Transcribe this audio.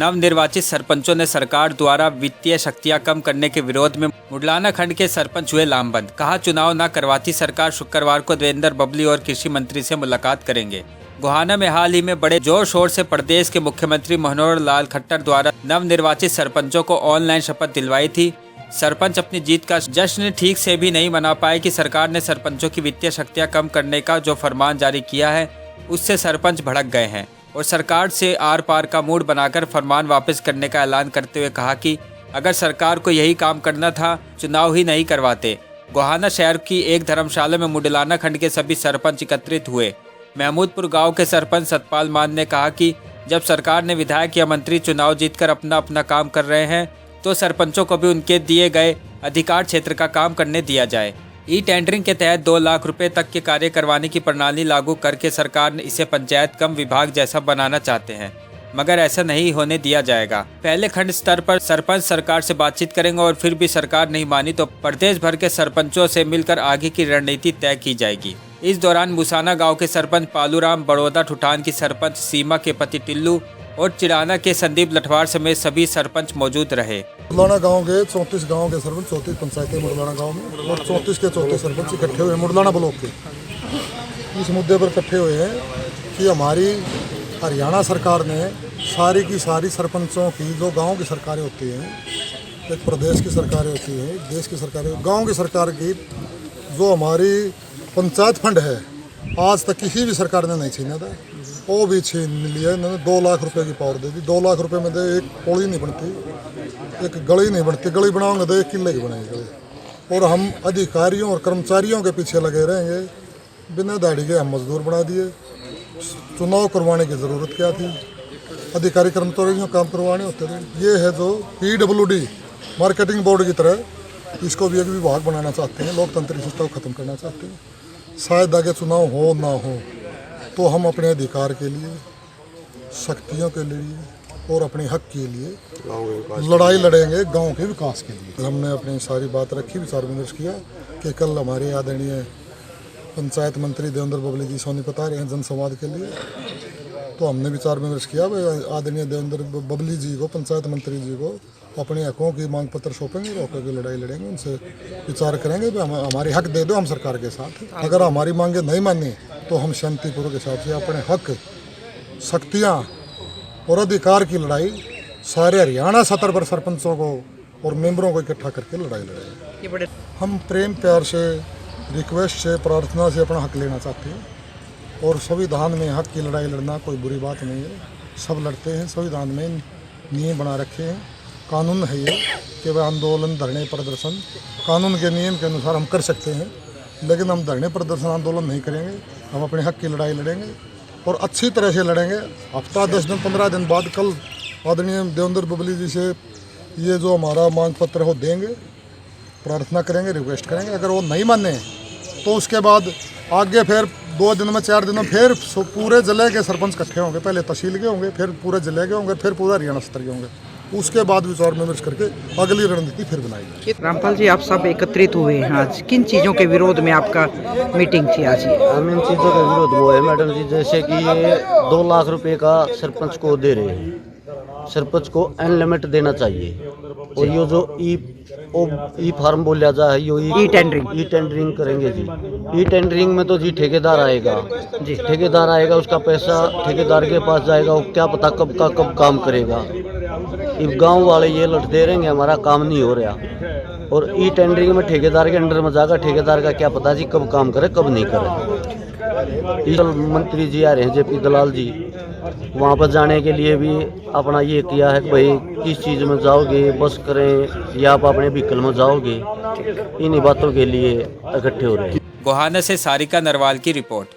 नवनिर्वाचित सरपंचों ने सरकार द्वारा वित्तीय शक्तियां कम करने के विरोध में मुडलाना खंड के सरपंच हुए लामबंद। कहा, चुनाव न करवाती सरकार शुक्रवार को देवेंद्र बबली और कृषि मंत्री से मुलाकात करेंगे। गोहाना में हाल ही में बड़े जोर शोर से प्रदेश के मुख्यमंत्री मनोहर लाल खट्टर द्वारा नवनिर्वाचित सरपंचों को ऑनलाइन शपथ दिलवाई थी। सरपंच अपनी जीत का जश्न ठीक से भी नहीं मना पाए कि सरकार ने सरपंचों की वित्तीय शक्तियां कम करने का जो फरमान जारी किया है उससे सरपंच भड़क गए हैं और सरकार से आर पार का मूड बनाकर फरमान वापस करने का ऐलान करते हुए कहा कि अगर सरकार को यही काम करना था चुनाव ही नहीं करवाते। गोहाना शहर की एक धर्मशाला में मुडलाना खंड के सभी सरपंच एकत्रित हुए। महमूदपुर गांव के सरपंच सतपाल मान ने कहा कि जब सरकार ने विधायक या मंत्री चुनाव जीतकर अपना अपना काम कर रहे हैं तो सरपंचों को भी उनके दिए गए अधिकार क्षेत्र का काम करने दिया जाए। ई टेंडरिंग के तहत 2 लाख रुपए तक के कार्य करवाने की प्रणाली लागू करके सरकार ने इसे पंचायत कम विभाग जैसा बनाना चाहते हैं, मगर ऐसा नहीं होने दिया जाएगा। पहले खंड स्तर पर सरपंच सरकार से बातचीत करेंगे और फिर भी सरकार नहीं मानी तो प्रदेश भर के सरपंचों से मिलकर आगे की रणनीति तय की जाएगी। इस दौरान मुसाना गांव के सरपंच पालूराम, बड़ौदा ठुठान की सरपंच सीमा के पति टिल्लू और चिड़ाना के संदीप लठवार समेत सभी सरपंच मौजूद रहे। मुडलाना गांव के 34 गांव के सरपंच 34 पंचायतें मुडलाना गांव में और 34 के 34 सरपंच इकट्ठे हुए मुडलाना ब्लॉक के इस मुद्दे पर इकट्ठे हुए हैं कि हमारी हरियाणा सरकार ने सारी की सारी सरपंचों की जो गांव की सरकारें होती हैं, एक प्रदेश की सरकारें होती हैं, देश की सरकारें, गाँव की सरकार की जो हमारी पंचायत फंड है आज तक किसी भी सरकार ने नहीं छीना था, वो भी छीन लिया। इन्होंने 2 लाख रुपए की पावर दे दी। 2 लाख रुपए में तो एक पौड़ी नहीं बनती, एक गली नहीं बनती। गली बनाओगे तो 1 किले की बनेगी गली। और हम अधिकारियों और कर्मचारियों के पीछे लगे रहेंगे। बिना दाढ़ी के हम मजदूर बना दिए। चुनाव करवाने की ज़रूरत क्या थी? अधिकारी कर्मचारियों काम करवाने होते थे। ये है जो PWD मार्केटिंग बोर्ड की तरह इसको भी एक विभाग बनाना चाहते हैं। लोकतंत्र सिस्टम को ख़त्म करना चाहते हैं। शायद आगे चुनाव हो ना हो तो हम अपने अधिकार के लिए, शक्तियों के लिए और अपने हक के लिए लड़ाई लड़ेंगे, गांव के विकास के लिए। हमने अपनी सारी बात रखी, विचार विमर्श किया कि कल हमारे आदरणीय पंचायत मंत्री देवेंद्र बबली जी सोनीपत आ रहे हैं जनसंवाद के लिए। तो हमने विचार विमर्श किया आदरणीय देवेंद्र बबली जी को, पंचायत मंत्री जी को अपने हकों की मांग पत्र सौंपेंगे, होकर की लड़ाई लड़ेंगे, उनसे विचार करेंगे कि हमारे हक दे दो हम सरकार के साथ। अगर हमारी मांगे नहीं मानी तो हम शांतिपूर्वक हिसाब से अपने हक, शक्तियाँ और अधिकार की लड़ाई सारे हरियाणा सतर पर सरपंचों को और मेंबरों को इकट्ठा करके लड़ाई लड़ेंगे। हम प्रेम प्यार से, रिक्वेस्ट से, प्रार्थना से अपना हक लेना चाहते हैं और संविधान में हक की लड़ाई लड़ना कोई बुरी बात नहीं है। सब लड़ते हैं। संविधान में नियम बना रखे हैं, कानून है ये कि वह आंदोलन, धरने, प्रदर्शन कानून के नियम के अनुसार हम कर सकते हैं। लेकिन हम धरने, प्रदर्शन, आंदोलन नहीं करेंगे। हम अपने हक की लड़ाई लड़ेंगे और अच्छी तरह से लड़ेंगे। हफ्ता 10 दिन 15 दिन बाद कल आदरणीय देवेंद्र बबली जी से ये जो हमारा मांग पत्र है वो देंगे, प्रार्थना करेंगे, रिक्वेस्ट करेंगे। अगर वो नहीं माने तो उसके बाद आगे फिर 2 दिन में, 4 दिन में फिर पूरे जिले के सरपंच इकट्ठे होंगे। पहले तहसील के होंगे, फिर पूरे जिले के होंगे, फिर पूरा हरियाणा स्तर के होंगे। उसके बाद विचार विमर्श करके अगली रणनीति फिर बनाएगी। रामपाल जी, आप सब एकत्रित हुए हैं आज, किन चीज़ों के विरोध में आपका मीटिंग थी आज? हम इन चीज़ों का विरोध वो है मैडम जी, जैसे कि ये 2 लाख रुपए का सरपंच को दे रहे हैं। सरपंच को अनलिमिट देना चाहिए। और ये जो ई फार्म बोला जाए, ये ई टेंडरिंग करेंगे जी। ई टेंडरिंग में तो जी ठेकेदार आएगा जी, ठेकेदार आएगा, उसका पैसा ठेकेदार के पास जाएगा। वो क्या पता कब का कब काम करेगा। ये गांव वाले ये लट दे रहेंगे, हमारा काम नहीं हो रहा। और ई टेंडरिंग में ठेकेदार के अंडर में जाएगा। ठेकेदार का क्या पता जी कब काम करे कब नहीं करे। मंत्री जी आ रहे हैं, JP दलाल जी, वहाँ पर जाने के लिए भी अपना ये किया है कि भाई किस चीज़ में जाओगे, बस करें या आप अपने व्हीकल में जाओगे। इन्हीं बातों के लिए इकट्ठे हो रहे हैं। गोहाना से सारिका नरवाल की रिपोर्ट।